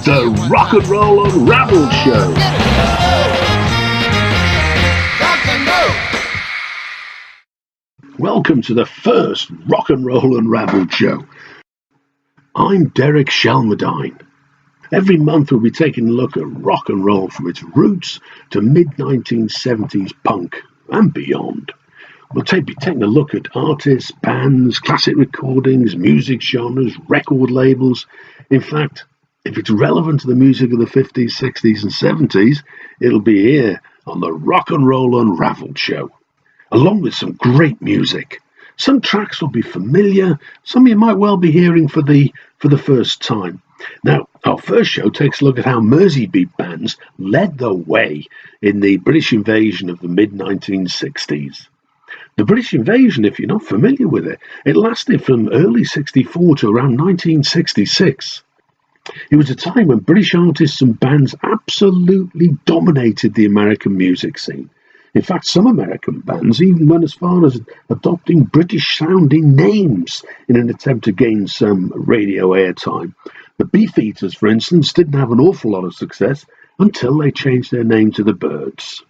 the Rock and Roll Unraveled Show. Welcome to the first Rock and Roll Unraveled Show. I'm Derek Shelmerdine. Every month we'll be taking a look at rock and roll from its roots to mid-1970s punk and beyond. We'll be taking a look at artists, bands, classic recordings, music genres, record labels. In fact, if it's relevant to the music of the 50s, 60s and 70s, it'll be here on the Rock and Roll Unraveled Show, along with some great music. Some tracks will be familiar, some you might well be hearing for the first time. Now, our first show takes a look at how Merseybeat bands led the way in the British invasion of the mid-1960s. The British invasion, if you're not familiar with it, it lasted from early 64 to around 1966. It was a time when British artists and bands absolutely dominated the American music scene. In fact, some American bands even went as far as adopting British-sounding names in an attempt to gain some radio airtime. The Beatles, for instance, didn't have an awful lot of success until they changed their name to the Byrds.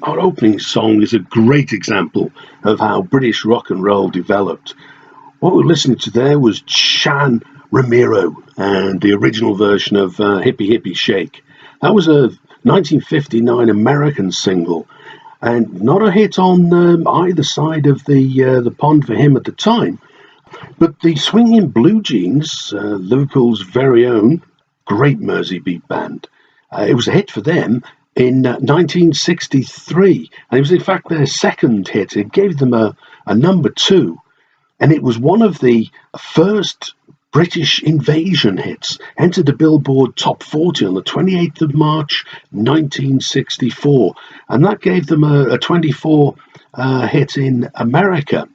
Our opening song is a great example of how British rock and roll developed. What we're listening to there was Chan Ramiro and the original version of Hippie Hippie Shake. That was a 1959 American single and not a hit on either side of the pond for him at the time. But the Swinging Blue Jeans, Liverpool's very own great Merseybeat band, it was a hit for them in 1963, and it was in fact their second hit. It gave them a number 2, and it was one of the first British invasion hits. Entered the Billboard Top 40 on the 28th of March 1964, and that gave them a 24 hit in America.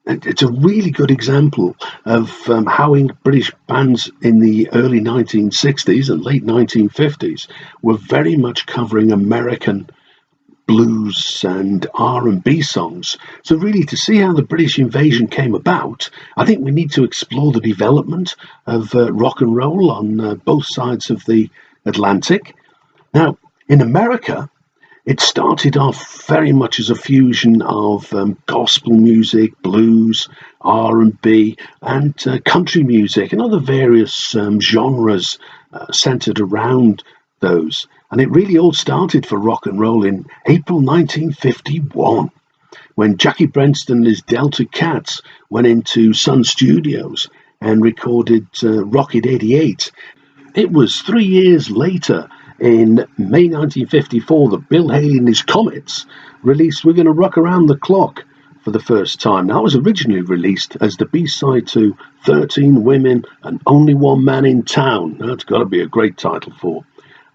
It's a really good example of how British bands in the early 1960s and late 1950s were very much covering American blues and R&B songs. So really, to see how the British invasion came about, I think we need to explore the development of rock and roll on both sides of the Atlantic. Now, in America, it started off very much as a fusion of gospel music, blues, R&B, and country music, and other various genres centered around those. And it really all started for rock and roll in April 1951, when Jackie Brenston and his Delta Cats went into Sun Studios and recorded Rocket 88. It was 3 years later, in May 1954, that Bill Haley and his Comets released We're Gonna Rock Around the Clock for the first time. Now, it was originally released as the B-side to 13 Women and Only One Man in Town. Now, that's got to be a great title for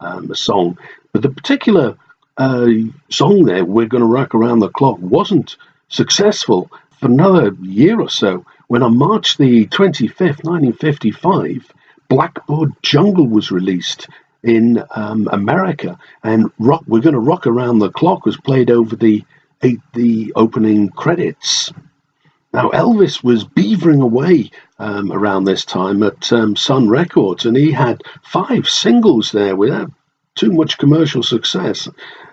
a song. But the particular song there, We're Gonna Rock Around the Clock, wasn't successful for another year or so, when on March the 25th, 1955, Blackboard Jungle was released in America, and We're Gonna Rock Around the Clock was played over the opening credits. Now, Elvis was beavering away around this time at Sun Records, and he had 5 singles there without too much commercial success.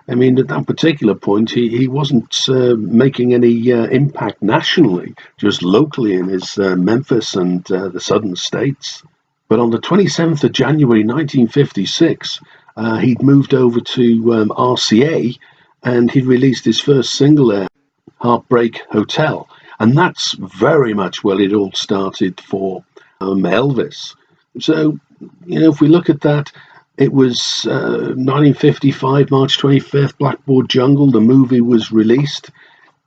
I mean, at that particular point, he wasn't making any impact nationally, just locally in his Memphis and the southern states. But on the 27th of January 1956, he'd moved over to RCA, and he released his first single there, Heartbreak Hotel. And that's very much where it all started for Elvis. So, if we look at that, it was 1955, March 25th, Blackboard Jungle, the movie was released.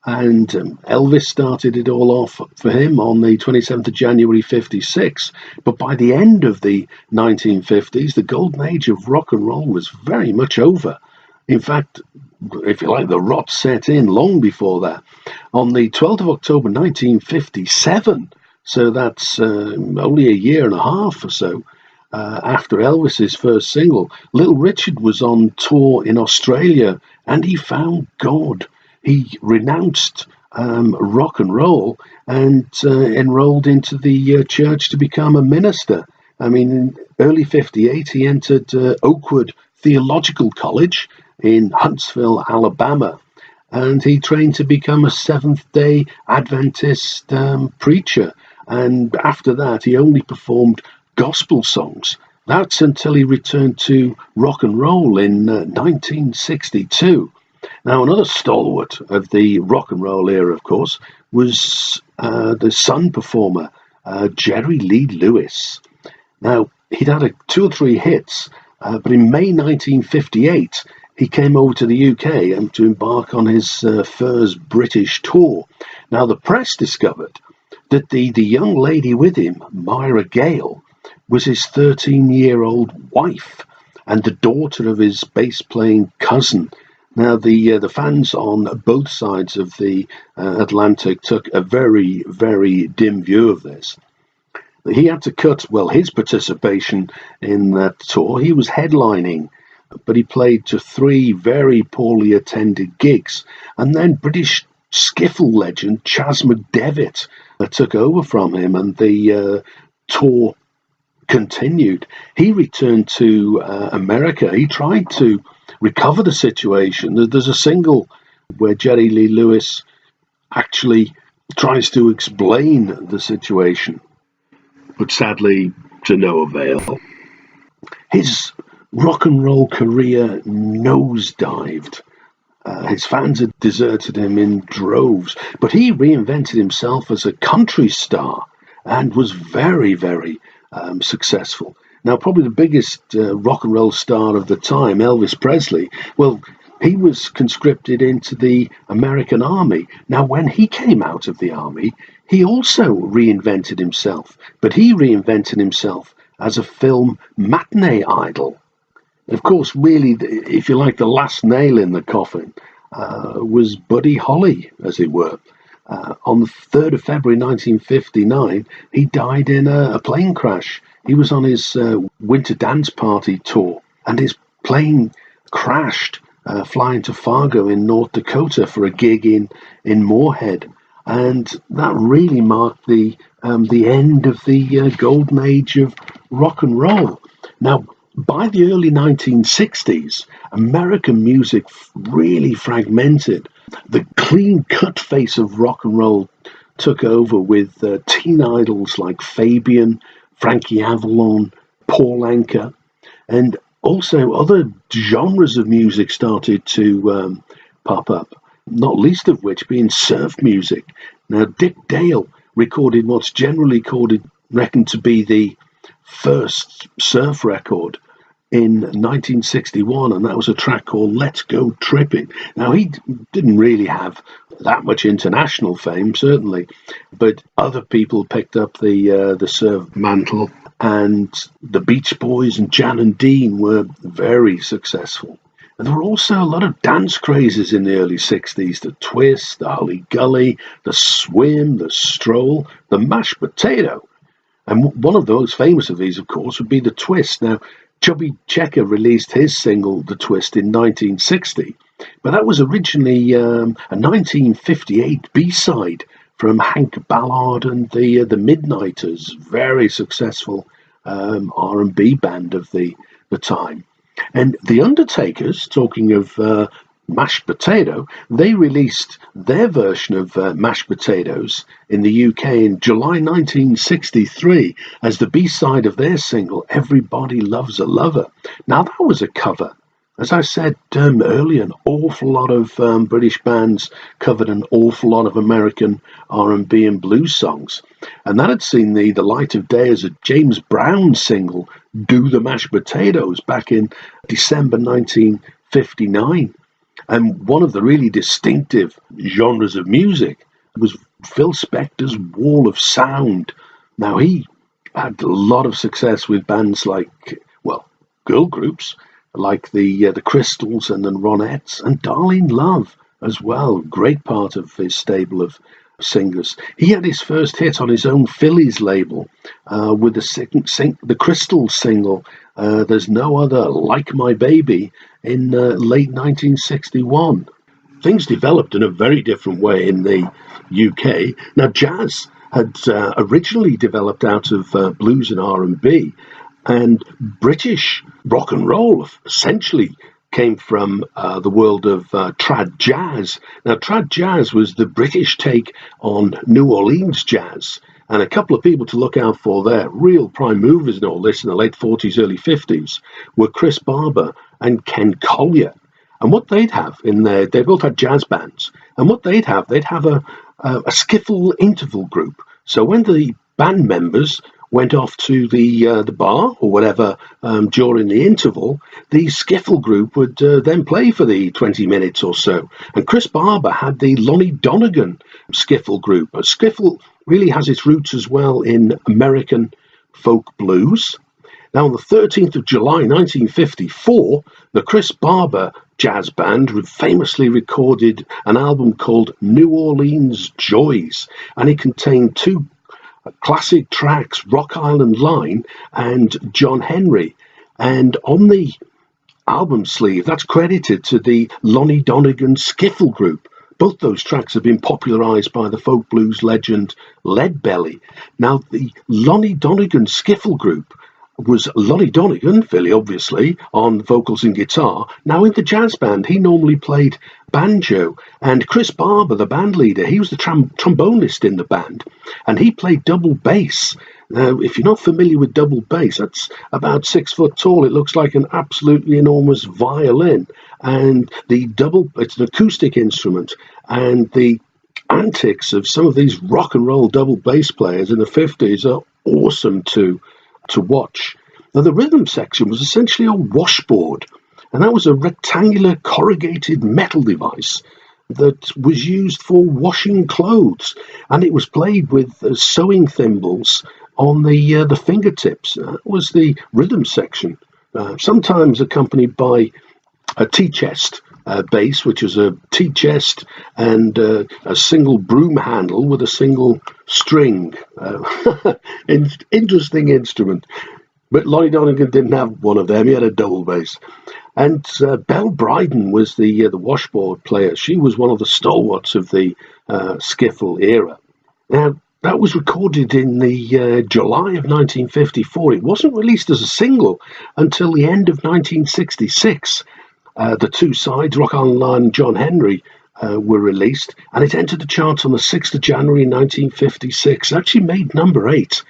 And Elvis started it all off for him on the 27th of January 56. But by the end of the 1950s, the golden age of rock and roll was very much over. In fact, if you like, the rot set in long before that. On the 12th of October 1957, so that's only a year and a half or so after Elvis's first single, Little Richard was on tour in Australia, and he found God. He renounced rock and roll and enrolled into the church to become a minister. I mean, in early 58, he entered Oakwood Theological College in Huntsville, Alabama, and he trained to become a Seventh-day Adventist preacher. And after that, he only performed gospel songs. That's until he returned to rock and roll in 1962. Now, another stalwart of the rock and roll era, of course, was the Sun performer, Jerry Lee Lewis. Now, he'd had 2 or 3 hits, but in May 1958, he came over to the UK and to embark on his first British tour. Now, the press discovered that the young lady with him, Myra Gale, was his 13-year-old wife and the daughter of his bass-playing cousin. Now, the fans on both sides of the Atlantic took a very, very dim view of this. He had to cut, his participation in that tour. He was headlining, but he played to 3 very poorly attended gigs. And then British skiffle legend Chas McDevitt took over from him, and the tour continued. He returned to America. He tried to recover the situation. There's a single where Jerry Lee Lewis actually tries to explain the situation, but sadly to no avail. His rock and roll career nosedived. His fans had deserted him in droves, but he reinvented himself as a country star and was very, very successful. Now, probably the biggest rock and roll star of the time, Elvis Presley, he was conscripted into the American Army. Now, when he came out of the Army, he also reinvented himself, but he reinvented himself as a film matinee idol. Of course, really, if you like, the last nail in the coffin was Buddy Holly, as it were. On the 3rd of February 1959, he died in a plane crash. He was on his winter dance party tour, and his plane crashed flying to Fargo in North Dakota for a gig in Moorhead. And that really marked the end of the golden age of rock and roll. Now, by the early 1960s, American music really fragmented. The clean-cut face of rock and roll took over with teen idols like Fabian, Frankie Avalon, Paul Anka, and also other genres of music started to pop up, not least of which being surf music. Now, Dick Dale recorded what's generally reckoned to be the first surf record in 1961, and that was a track called Let's Go Tripping. Now, he didn't really have that much international fame, certainly, but other people picked up the surf mantle, and the Beach Boys and Jan and Dean were very successful. And there were also a lot of dance crazes in the early 60s, the twist, the Hully Gully, the swim, the stroll, the mashed potato. And one of the most famous of these, of course, would be the twist. Now, Chubby Checker released his single, The Twist, in 1960, but that was originally a 1958 B-side from Hank Ballard and the Midnighters, very successful R&B band of the time. And the Undertakers, talking of mashed potato, they released their version of mashed potatoes in the UK in July 1963 as the B-side of their single, Everybody Loves a Lover. Now, that was a cover. As I said earlier, an awful lot of British bands covered an awful lot of American R&B and blues songs. And that had seen the light of day as a James Brown single, Do the Mashed Potatoes, back in December 1959. And one of the really distinctive genres of music was Phil Spector's Wall of Sound. Now, he had a lot of success with bands like, girl groups, like the Crystals and the Ronettes, and Darlene Love as well, great part of his stable of singers. He had his first hit on his own Phillies label with the Crystals single, There's No Other Like My Baby, in late 1961. Things developed in a very different way in the UK. Now, jazz had originally developed out of blues and R&B, and British rock and roll essentially came from the world of trad jazz. Now, trad jazz was the British take on New Orleans jazz, and a couple of people to look out for there, real prime movers in all this in the late 40s, early 50s, were Chris Barber and Ken Collier. And what they'd have in there, they both had jazz bands, and what they'd have a skiffle interval group. So when the band members went off to the bar or whatever during the interval, the skiffle group would then play for the 20 minutes or so. And Chris Barber had the Lonnie Donegan skiffle group. A skiffle really has its roots as well in American folk blues. Now, on the 13th of July 1954, the Chris Barber jazz band famously recorded an album called New Orleans Joys, and it contained two classic tracks, Rock Island Line and John Henry. And on the album sleeve, that's credited to the Lonnie Donegan Skiffle Group. Both those tracks have been popularised by the folk blues legend Leadbelly. Now, the Lonnie Donegan Skiffle Group was Lonnie Donegan, fairly obviously, on vocals and guitar. Now, in the jazz band, he normally played banjo, and Chris Barber, the band leader, he was the trombonist in the band, and he played double bass. Now, if you're not familiar with double bass, that's about 6 foot tall. It looks like an absolutely enormous violin, and it's an acoustic instrument, and the antics of some of these rock and roll double bass players in the 50s are awesome to watch. Now, the rhythm section was essentially a washboard, and that was a rectangular corrugated metal device that was used for washing clothes, and it was played with sewing thimbles on the fingertips. That was the rhythm section, sometimes accompanied by a tea-chest bass, which is a tea-chest and a single broom handle with a single string. Interesting instrument. But Lonnie Donegan didn't have one of them. He had a double bass. And Belle Bryden was the washboard player. She was one of the stalwarts of the skiffle era. Now, that was recorded in the July of 1954. It wasn't released as a single until the end of 1966. The two sides, Rock Island Line and John Henry, were released, and it entered the charts on the 6th of January 1956. It actually made number 8.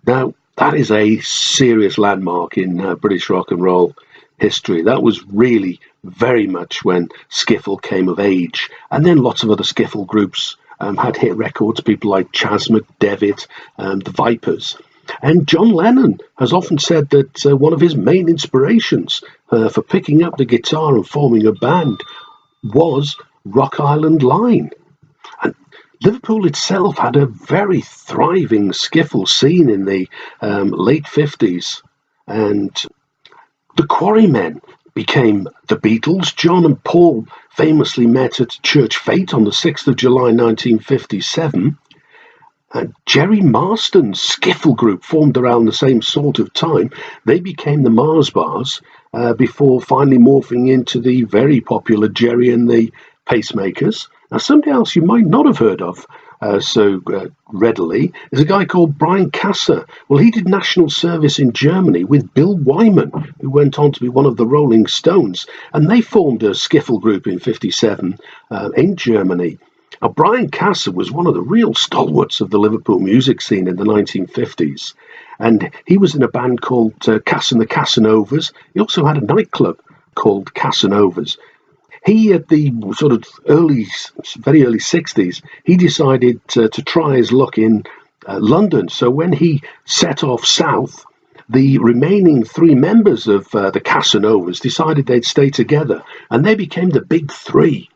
Now, that is a serious landmark in British rock and roll history. That was really very much when skiffle came of age, and then lots of other skiffle groups had hit records, people like Chas McDevitt, the Vipers. And John Lennon has often said that one of his main inspirations for picking up the guitar and forming a band was Rock Island Line. And Liverpool itself had a very thriving skiffle scene in the late 50s. And the Quarrymen became the Beatles. John and Paul famously met at Church Fete on the 6th of July 1957. Gerry Marsden's skiffle group formed around the same sort of time. They became the Mars Bars before finally morphing into the very popular Gerry and the Pacemakers. Now, somebody else you might not have heard of so readily is a guy called Brian Casser. Well, he did national service in Germany with Bill Wyman, who went on to be one of the Rolling Stones, and they formed a skiffle group in 57 in Germany. Now, Brian Casser was one of the real stalwarts of the Liverpool music scene in the 1950s, and he was in a band called Cass and the Casanovas. He also had a nightclub called Casanovas. He, at the sort of very early 60s, he decided to try his luck in London. So when he set off south, the remaining 3 members of the Casanovas decided they'd stay together, and they became the Big Three.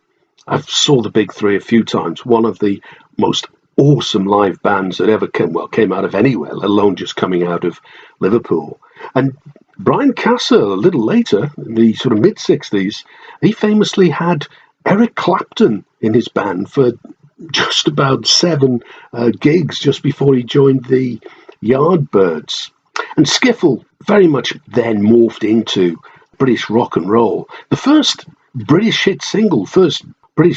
I saw the Big Three a few times, one of the most awesome live bands that ever came out of anywhere, let alone just coming out of Liverpool. And Brian Casser, a little later, in the sort of mid-60s, he famously had Eric Clapton in his band for just about 7 gigs just before he joined the Yardbirds. And skiffle very much then morphed into British rock and roll. The first British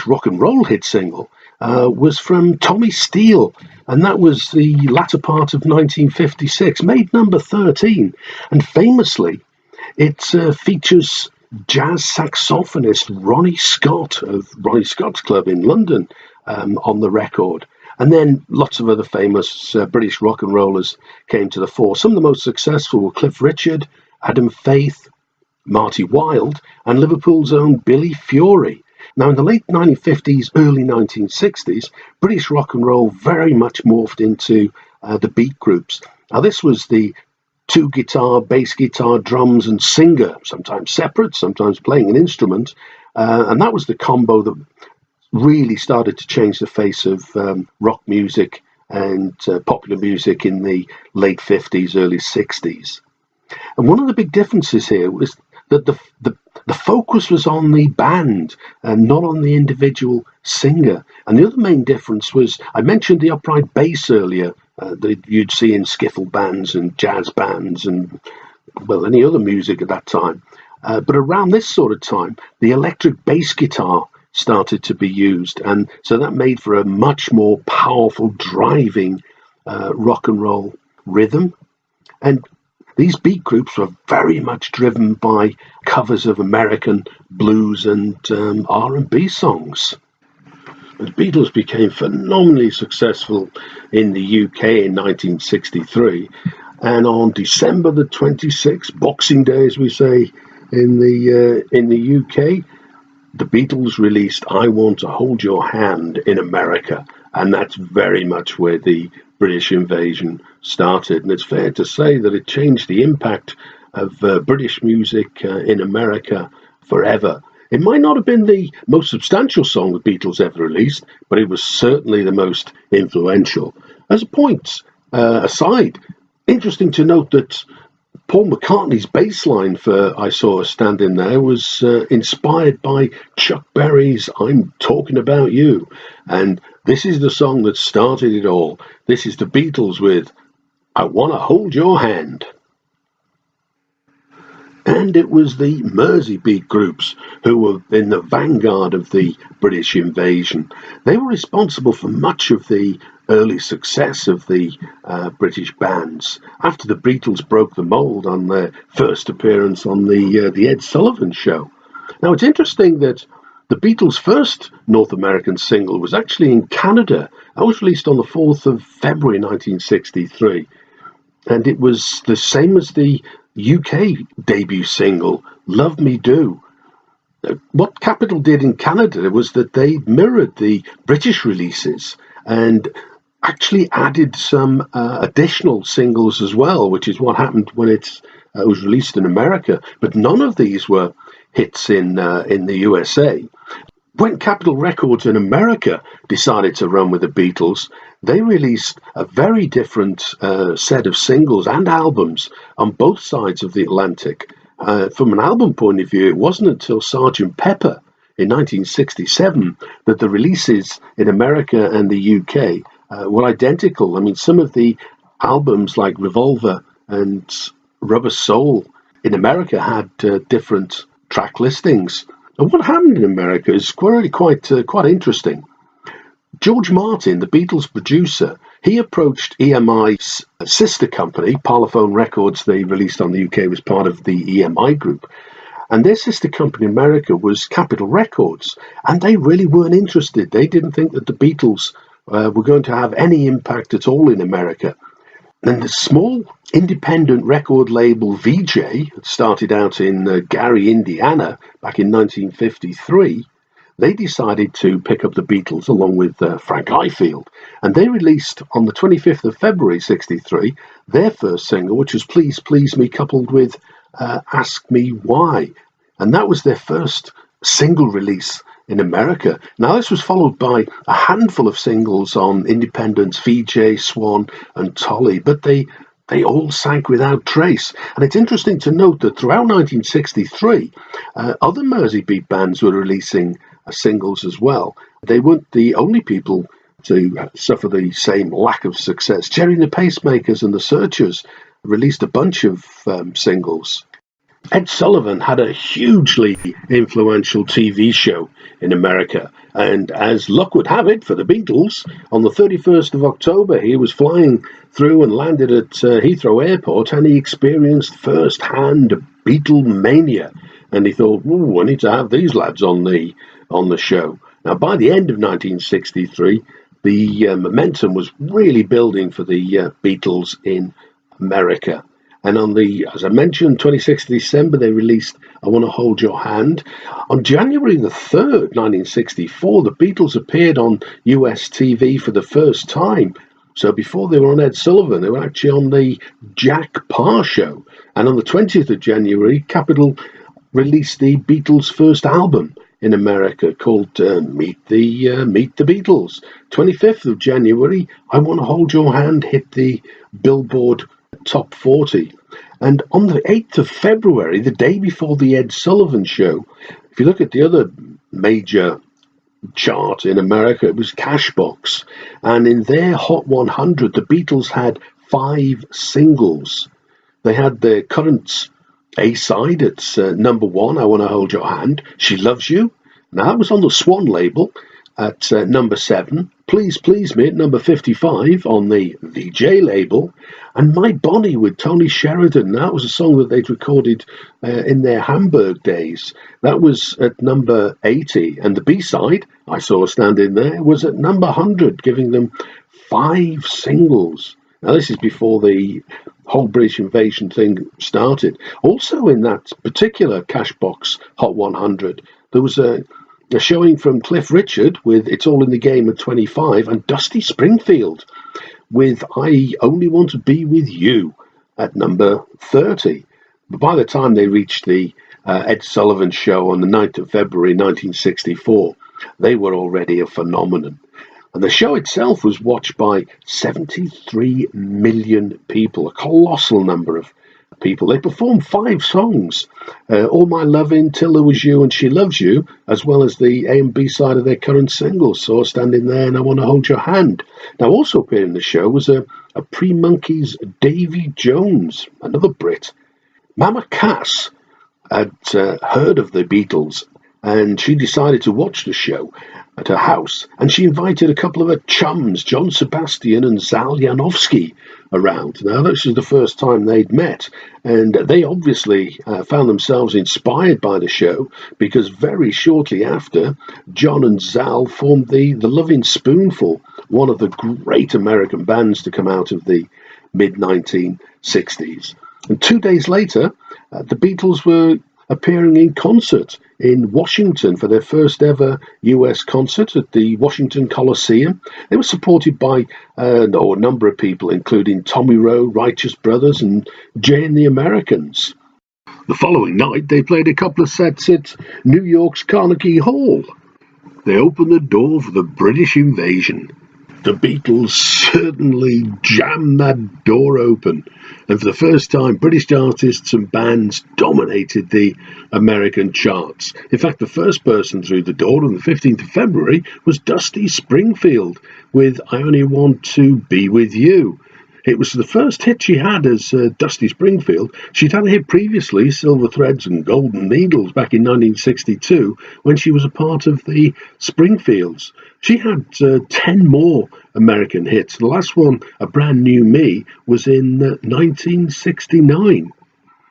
rock and roll hit single was from Tommy Steele, and that was the latter part of 1956, made number 13. And famously, it features jazz saxophonist Ronnie Scott of Ronnie Scott's Club in London on the record. And then lots of other famous British rock and rollers came to the fore. Some of the most successful were Cliff Richard, Adam Faith, Marty Wilde, and Liverpool's own Billy Fury. Now, in the late 1950s, early 1960s, British rock and roll very much morphed into the beat groups. Now, this was the two guitar, bass guitar, drums, and singer, sometimes separate, sometimes playing an instrument. And that was the combo that really started to change the face of rock music and popular music in the late 50s, early 60s. And one of the big differences here was that the focus was on the band and not on the individual singer. And the other main difference was, I mentioned the upright bass earlier, that you'd see in skiffle bands and jazz bands and, well, any other music at that time. But around this sort of time, the electric bass guitar started to be used. And so that made for a much more powerful, driving rock and roll rhythm. And these beat groups were very much driven by covers of American blues and R&B songs. The Beatles became phenomenally successful in the UK in 1963, and on December the 26th, Boxing Day, as we say in the UK, the Beatles released "I Want to Hold Your Hand" in America, and that's very much where the British invasion started. And it's fair to say that it changed the impact of British music in America forever. It might not have been the most substantial song the Beatles ever released, but it was certainly the most influential. As a point aside, interesting to note that Paul McCartney's bass line for "I Saw Her Standing There" was inspired by Chuck Berry's "I'm Talking About You." And this is the song that started it all. This is the Beatles with "I Want to Hold Your Hand." And it was the Merseybeat groups who were in the vanguard of the British invasion. They were responsible for much of the early success of the British bands after the Beatles broke the mold on their first appearance on the Ed Sullivan Show. Now, it's interesting that the Beatles' first North American single was actually in Canada. That was released on the 4th of February 1963. And it was the same as the UK debut single, "Love Me Do." What Capitol did in Canada was that they mirrored the British releases and actually added some additional singles as well, which is what happened when it was released in America. But none of these were hits in the USA. When Capitol Records in America decided to run with the Beatles, they released a very different set of singles and albums on both sides of the Atlantic. From an album point of view, it wasn't until Sgt. Pepper in 1967 that the releases in America and the UK were identical. I mean, some of the albums like Revolver and Rubber Soul in America had different track listings. And what happened in America is really quite interesting. George Martin, the Beatles producer, he approached EMI's sister company, Parlophone Records. They released on the UK, was part of the EMI group. And their sister company in America was Capitol Records. And they really weren't interested. They didn't think that the Beatles were going to have any impact at all in America. And the small independent record label VJ, that started out in Gary, Indiana, back in 1953, they decided to pick up the Beatles along with Frank Ifield. And they released on the 25th of February 63 their first single, which was "Please Please Me," coupled with "Ask Me Why." And that was their first single release in America. Now, this was followed by a handful of singles on independents, VJ, Swan, and Tolly, but they all sank without trace. And it's interesting to note that throughout 1963, other Merseybeat bands were releasing singles as well. They weren't the only people to suffer the same lack of success. Gerry and the Pacemakers and the Searchers released a bunch of singles. Ed Sullivan had a hugely influential TV show in America, And as luck would have it for the Beatles, on the 31st of October, he was flying through and landed at Heathrow Airport, and he experienced first-hand Beatlemania. And he thought, "Ooh, I need to have these lads on the show." Now, by the end of 1963, the momentum was really building for the Beatles in America. And on the, as I mentioned, 26th of December, they released I Want to Hold Your Hand. On January the 3rd, 1964, the Beatles appeared on US TV for the first time. So before they were on Ed Sullivan, they were actually on the Jack Parr Show. And on the 20th of January, Capitol released the Beatles' first album in America called Meet the Beatles. 25th of January, I Want to Hold Your Hand hit the Billboard Top 40. And on the 8th of February, the day before the Ed Sullivan Show, if you look at the other major chart in America, it was Cashbox. And in their Hot 100, the Beatles had 5 singles. They had their current A-side, it's number 1, I Want to Hold Your Hand, She Loves You. Now that was on the Swan label at number 7, Please Please Me at number 55 on the VJ label, and My Bonnie with Tony Sheridan. That was a song that they'd recorded in their Hamburg days. That was at number 80, and the B-side, I Saw Her Standing There, was at number 100, giving them 5 singles. Now this is before the whole British invasion thing started. Also in that particular Cashbox Hot 100, there was a showing from Cliff Richard with It's All in the Game at 25, and Dusty Springfield with I Only Want to Be With You at number 30. But by the time they reached the Ed Sullivan Show on the 9th of February 1964, they were already a phenomenon. And the show itself was watched by 73 million people, a colossal number of people. They performed 5 songs, All My Lovin', Till There Was You and She Loves You, as well as the A and B side of their current singles, Saw Her Standing There and I Want to Hold Your Hand. Now also appearing in the show was a pre-Monkees Davy Jones, another Brit. Mama Cass had heard of the Beatles, and she decided to watch the show at her house, and she invited a couple of her chums, John Sebastian and Zal Janowski, around. Now, this is the first time they'd met, and they obviously found themselves inspired by the show, because very shortly after, John and Zal formed the Lovin' Spoonful, one of the great American bands to come out of the mid-1960s. And 2 days later, the Beatles were appearing in concert in Washington for their first ever US concert at the Washington Coliseum. They were supported by a number of people, including Tommy Roe, Righteous Brothers, and Jay and the Americans. The following night, they played a couple of sets at New York's Carnegie Hall. They opened the door for the British invasion. The Beatles certainly jammed that door open, and for the first time, British artists and bands dominated the American charts. In fact, the first person through the door on the 15th of February was Dusty Springfield with I Only Want to Be With You. It was the first hit she had as Dusty Springfield. She'd had a hit previously, Silver Threads and Golden Needles, back in 1962, when she was a part of the Springfields. She had 10 more American hits. The last one, A Brand New Me, was in 1969.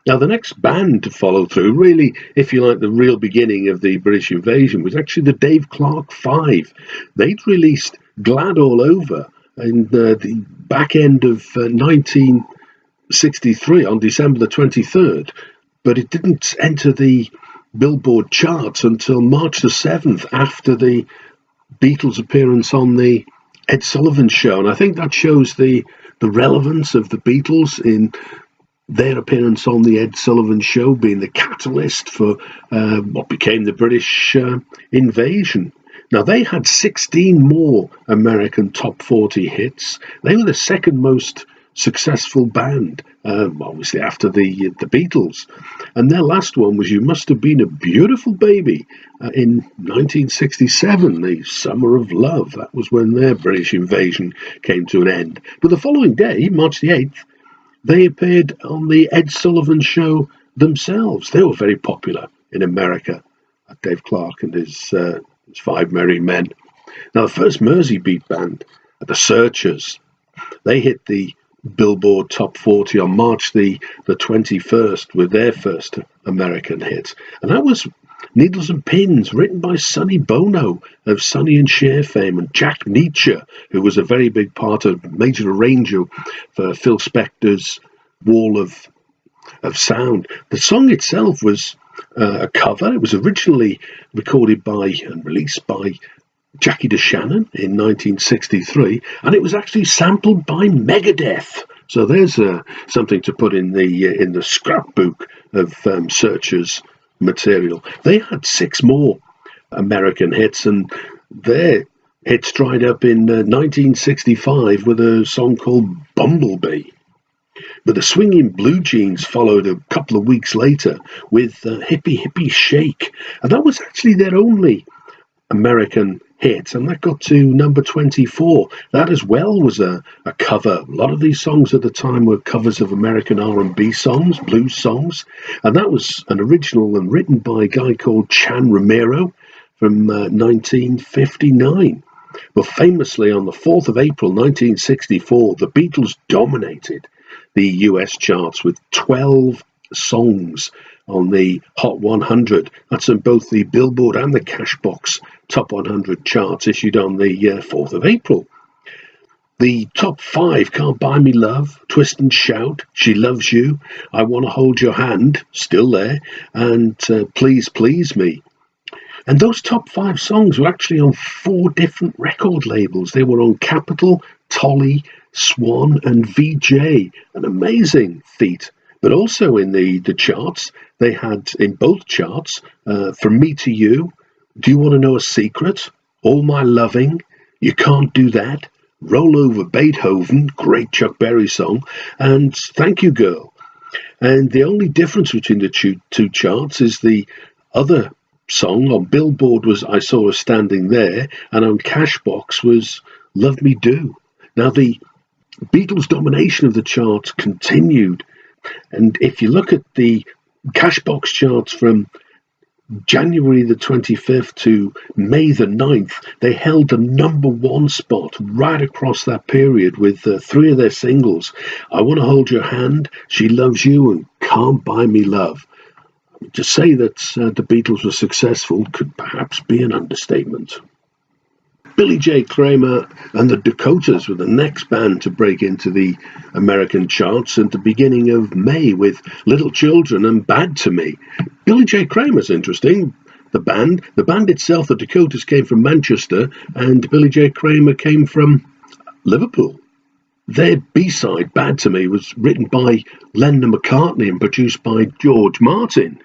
Now, the next band to follow through, really, if you like, the real beginning of the British invasion, was actually the Dave Clark Five. They'd released Glad All Over in the back end of 1963 on December the 23rd, but it didn't enter the Billboard charts until March the 7th after the Beatles' appearance on the Ed Sullivan Show. And I think that shows the relevance of the Beatles in their appearance on the Ed Sullivan Show being the catalyst for what became the British invasion. Now, they had 16 more American top 40 hits. They were the second most successful band, obviously after the Beatles. And their last one was You Must Have Been a Beautiful Baby in 1967, the Summer of Love. That was when their British invasion came to an end. But the following day, March the 8th, they appeared on the Ed Sullivan Show themselves. They were very popular in America. Dave Clark and his It's Five Merry Men. Now, the first Merseybeat band, the Searchers, they hit the Billboard Top 40 on March the 21st with their first American hit. And that was Needles and Pins, written by Sonny Bono of Sonny and Cher fame, and Jack Nietzsche, who was a very big part of, major arranger for Phil Spector's Wall of Sound. The song itself was a cover. It was originally recorded by and released by Jackie DeShannon in 1963, and it was actually sampled by Megadeth. So there's something to put in the scrapbook of Searchers material. They had 6 more American hits, and their hits dried up in 1965 with a song called Bumblebee. But the Swinging Blue Jeans followed a couple of weeks later with Hippie Hippie Shake, and that was actually their only American hit, and that got to number 24. That as well was a cover. A lot of these songs at the time were covers of American R&B songs, blues songs, and that was an original and written by a guy called Chan Romero from 1959. But famously, on the 4th of April 1964, the Beatles dominated the US charts with 12 songs on the Hot 100. That's in both the Billboard and the Cashbox Top 100 charts, issued on the 4th of April. The top 5, Can't Buy Me Love, Twist and Shout, She Loves You, I Want to Hold Your Hand, still there, and Please Please Me. And those top 5 songs were actually on 4 different record labels. They were on Capitol, Tolly, Swan, and VJ. An amazing feat. But also in the charts, they had, in both charts, From Me to You, Do You Want to Know a Secret, All My Loving, You Can't Do That, Roll Over Beethoven, great Chuck Berry song, and Thank You Girl. And the only difference between the two charts is the other song on Billboard was I Saw Her Standing There, and on Cashbox was Love Me Do. Now, the Beatles' domination of the charts continued. And if you look at the Cashbox charts from January the 25th to May the 9th, they held the number 1 spot right across that period with 3 of their singles, I Want to Hold Your Hand, She Loves You, and Can't Buy Me Love. To say that the Beatles were successful could perhaps be an understatement. Billy J. Kramer and the Dakotas were the next band to break into the American charts at the beginning of May with Little Children and Bad to Me. Billy J. Kramer's interesting. The band itself, the Dakotas, came from Manchester, and Billy J. Kramer came from Liverpool. Their B-side, Bad to Me, was written by Lennon and McCartney and produced by George Martin.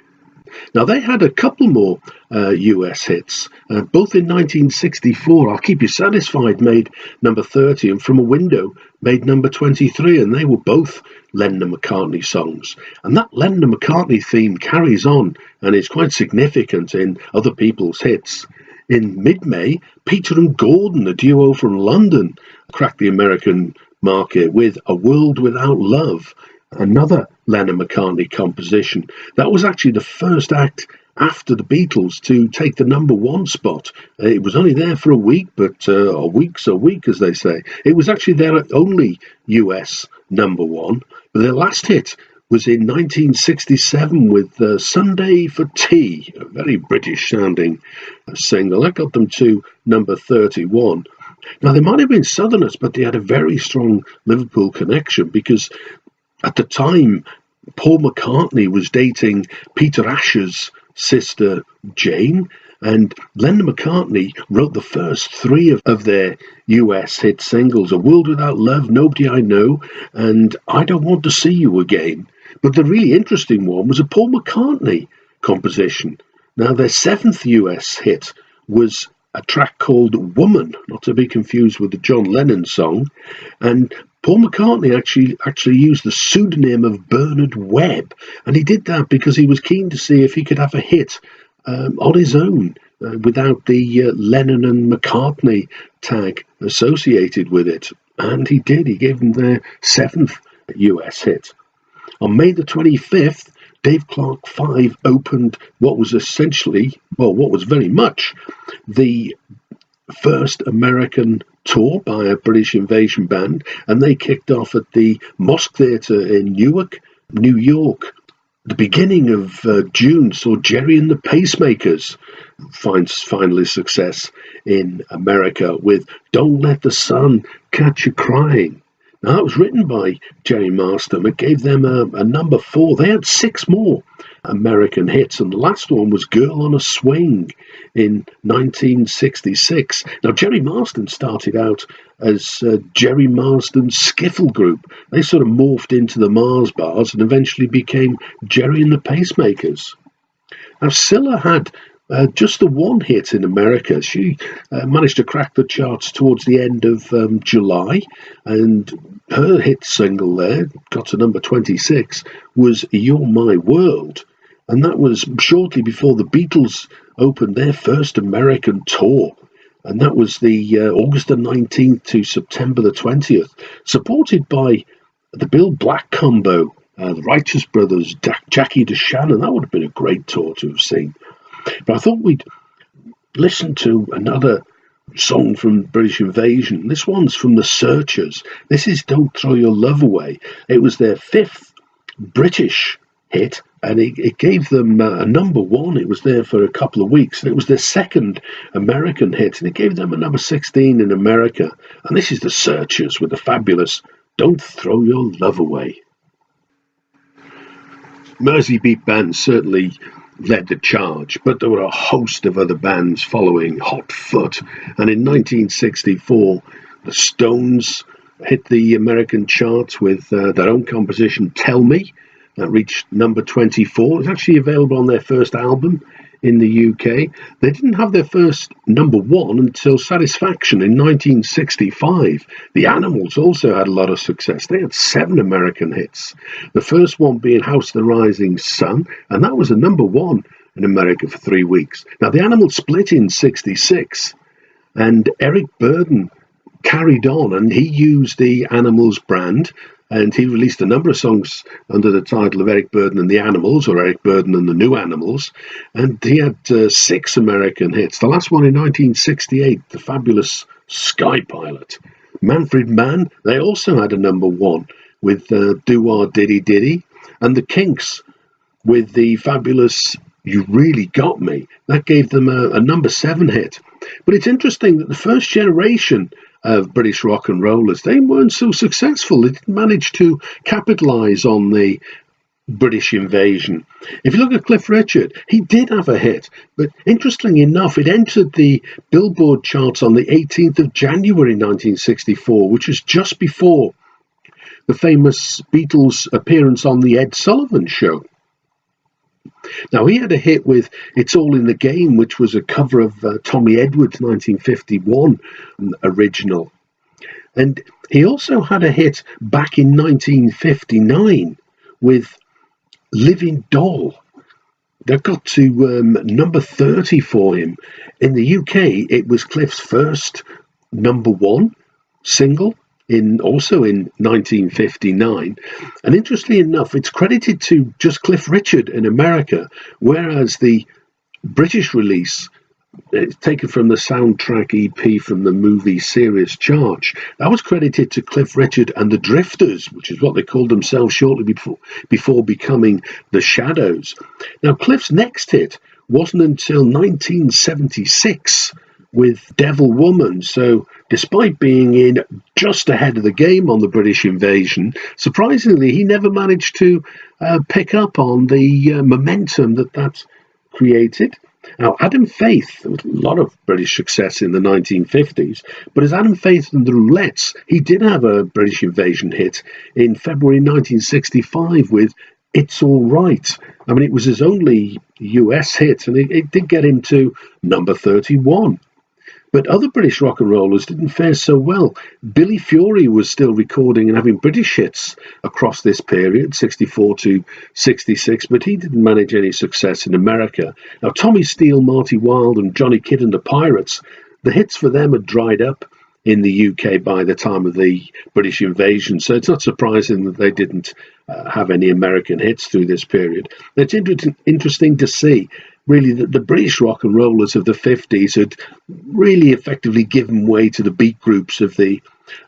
Now, they had a couple more US hits, both in 1964. I'll Keep You Satisfied made number 30, and From a Window made number 23, and they were both Lennon and McCartney songs. And that Lennon and McCartney theme carries on and is quite significant in other people's hits. In mid-May, Peter and Gordon, a duo from London, cracked the American market with A World Without Love, another Lennon-McCartney composition. That was actually the first act after the Beatles to take the number 1 spot. It was only there for a week, but a week's a week, as they say. It was actually their only US number 1. But their last hit was in 1967 with Sunday for Tea, a very British-sounding single. That got them to number 31. Now, they might have been Southerners, but they had a very strong Liverpool connection because at the time, Paul McCartney was dating Peter Asher's sister Jane, and Lennon McCartney wrote the first 3 of their US hit singles, A World Without Love, Nobody I Know, and I Don't Want to See You Again. But the really interesting one was a Paul McCartney composition. Now, their 7th US hit was a track called Woman, not to be confused with the John Lennon song, and Paul McCartney actually used the pseudonym of Bernard Webb, and he did that because he was keen to see if he could have a hit on his own without the Lennon and McCartney tag associated with it. And he did. He gave them their 7th US hit. On May the 25th, Dave Clark 5 opened what was what was very much the first American tour by a British invasion band, and they kicked off at the Mosque Theatre in Newark, New York. The beginning of June saw Gerry and the Pacemakers find finally success in America with Don't Let the Sun Catch You Crying. Now, that was written by Gerry Marsden. It gave them a number 4. They had 6 more American hits, and the last one was Girl on a Swing in 1966. Now, Gerry Marsden started out as Gerry Marsden's Skiffle group. They sort of morphed into the Mars Bars and eventually became Gerry and the Pacemakers. Now, Cilla had just the one hit in America. She managed to crack the charts towards the end of July, and her hit single there, got to number 26, was You're My World. And that was shortly before the Beatles opened their first American tour. And that was the August the 19th to September the 20th, supported by the Bill Black combo, the Righteous Brothers, Jackie DeShannon. That would have been a great tour to have seen. But I thought we'd listen to another song from British Invasion. This one's from The Searchers. This is Don't Throw Your Love Away. It was their 5th British hit, and it gave them a number 1. It was there for a couple of weeks, and it was their 2nd American hit, and it gave them a number 16 in America. And this is The Searchers with the fabulous Don't Throw Your Love Away. Merseybeat bands certainly led the charge, but there were a host of other bands following hot foot. And in 1964, the Stones hit the American charts with their own composition, Tell Me. That reached number 24. It's actually available on their first album in the UK. They didn't have their first number 1 until Satisfaction in 1965. The Animals also had a lot of success. They had 7 American hits. The first one being House of the Rising Sun, and that was a number 1 in America for 3 weeks. Now, the Animals split in 66, and Eric Burdon carried on, and he used the Animals brand, and he released a number of songs under the title of Eric Burdon and the Animals, or Eric Burdon and the New Animals, and he had 6 American hits. The last one in 1968, the fabulous Sky Pilot. Manfred Mann, they also had a number 1 with Do-Wah Diddy Diddy, and the Kinks with the fabulous You Really Got Me. That gave them a number 7 hit. But it's interesting that the first generation of British rock and rollers, they weren't so successful. They didn't manage to capitalise on the British invasion. If you look at Cliff Richard, he did have a hit, but interestingly enough, it entered the Billboard charts on the 18th of January 1964, which was just before the famous Beatles appearance on the Ed Sullivan Show. Now, he had a hit with It's All in the Game, which was a cover of Tommy Edwards' 1951 original. And he also had a hit back in 1959 with Living Doll. That got to number 30 for him. In the UK, it was Cliff's first number 1 single, also in 1959, and interestingly enough, it's credited to just Cliff Richard in America, whereas the British release, it's taken from the soundtrack EP from the movie Serious Charge, that was credited to Cliff Richard and the Drifters, which is what they called themselves shortly before becoming the Shadows. Now, Cliff's next hit wasn't until 1976 with Devil Woman. So despite being in just ahead of the game on the British invasion, surprisingly, he never managed to pick up on the momentum that created. Now, Adam Faith, there was a lot of British success in the 1950s, but as Adam Faith and the Roulettes, he did have a British invasion hit in February 1965 with It's All Right. I mean, it was his only US hit, and it did get him to number 31. But other British rock and rollers didn't fare so well. Billy Fury was still recording and having British hits across this period, 64 to 66, but he didn't manage any success in America. Now, Tommy Steele, Marty Wilde, and Johnny Kidd and the Pirates, the hits for them had dried up in the UK by the time of the British invasion, so it's not surprising that they didn't have any American hits through this period. It's interesting to see, really, that the British rock and rollers of the 50s had really effectively given way to the beat groups of the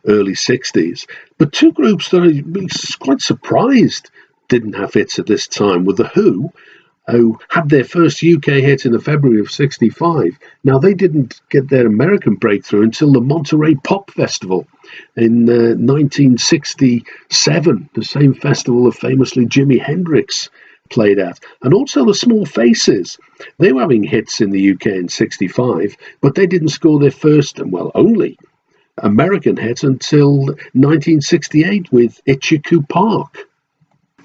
early 60s. But two groups that I'd be quite surprised didn't have hits at this time were The Who had their first UK hit in the February of 65. Now, they didn't get their American breakthrough until the Monterey Pop Festival in 1967, the same festival that famously Jimi Hendrix played at. And also the Small Faces. They were having hits in the UK in 65, but they didn't score their first, and well, only American hit until 1968 with Itchycoo Park.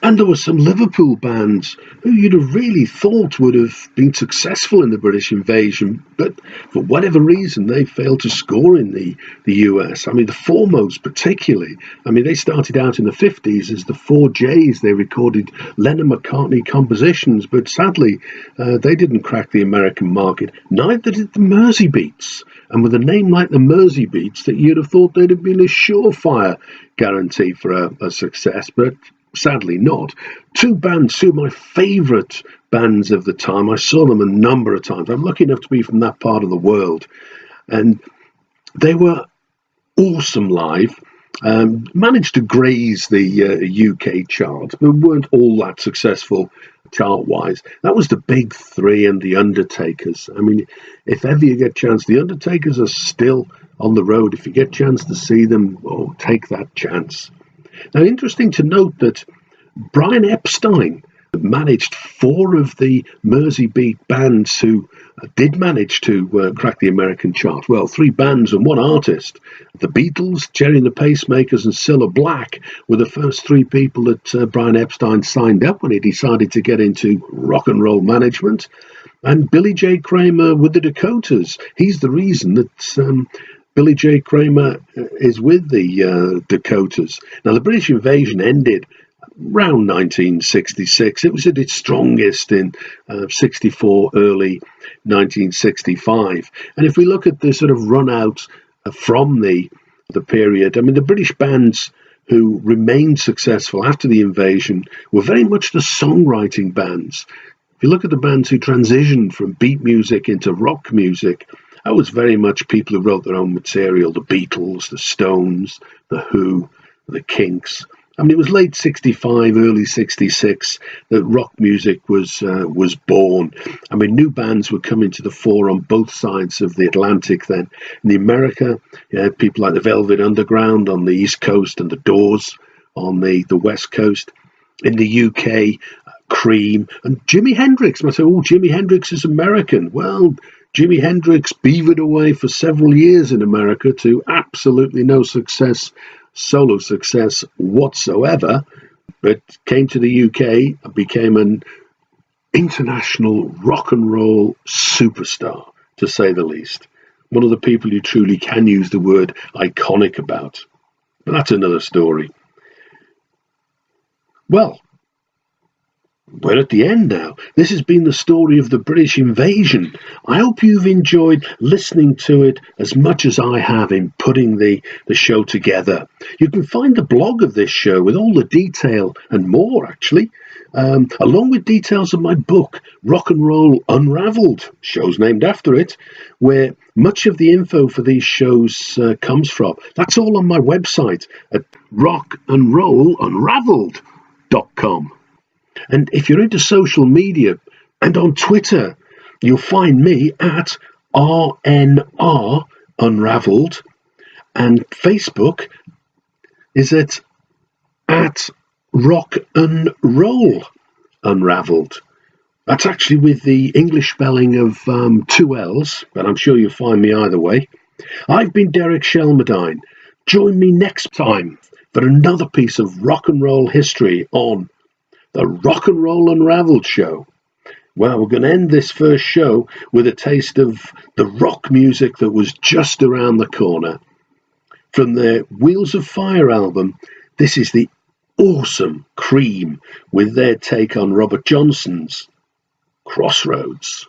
And there were some Liverpool bands who you'd have really thought would have been successful in the British invasion, but for whatever reason they failed to score in the US. I mean, the Foremost particularly. I mean, they started out in the 50s as the 4Js. They recorded Lennon-McCartney compositions, but sadly they didn't crack the American market. Neither did the Merseybeats. And with a name like the Merseybeats, that you'd have thought they'd have been a surefire guarantee for a success, but sadly not. Two bands, two of my favourite bands of the time. I saw them a number of times. I'm lucky enough to be from that part of the world. And they were awesome live. Managed to graze the UK charts, but weren't all that successful chart-wise. That was the Big Three and the Undertakers. I mean, if ever you get a chance, the Undertakers are still on the road. If you get a chance to see them, oh, take that chance. Now, interesting to note that Brian Epstein managed four of the Merseybeat bands who did manage to crack the American chart. Well, three bands and one artist. The Beatles, Gerry and the Pacemakers, and Cilla Black were the first three people that Brian Epstein signed up when he decided to get into rock and roll management. And Billy J. Kramer with the Dakotas. He's the reason that Billy J. Kramer is with the Dakotas. Now, the British invasion ended around 1966. It was at its strongest in 64, early 1965. And if we look at the sort of run out from the period, I mean, the British bands who remained successful after the invasion were very much the songwriting bands. If you look at the bands who transitioned from beat music into rock music, that was very much people who wrote their own material. The Beatles, the Stones, the Who, the Kinks. I mean, it was late 65, early 66 that rock music was born. I mean, new bands were coming to the fore on both sides of the Atlantic then. In America, you had people like the Velvet Underground on the East Coast and the Doors on the West Coast. In the UK, Cream and Jimi Hendrix. I say, oh, Jimi Hendrix is American. Well, Jimi Hendrix beavered away for several years in America to absolutely no success, solo success whatsoever, but came to the UK and became an international rock and roll superstar, to say the least. One of the people you truly can use the word iconic about. But that's another story. Well, we're at the end now. This has been the story of the British invasion. I hope you've enjoyed listening to it as much as I have in putting the show together. You can find the blog of this show with all the detail and more, actually, along with details of my book, Rock and Roll Unravelled, show's named after it, where much of the info for these shows comes from. That's all on my website at rockandrollunravelled.com. And if you're into social media and on Twitter, you'll find me at RNR Unravelled, and Facebook is at Rock and Roll Unravelled. That's actually with the English spelling of two L's, but I'm sure you'll find me either way. I've been Derek Shelmerdine. Join me next time for another piece of rock and roll history on the Rock and Roll Unravelled show. Well, we're going to end this first show with a taste of the rock music that was just around the corner. From their Wheels of Fire album, this is the awesome Cream with their take on Robert Johnson's Crossroads.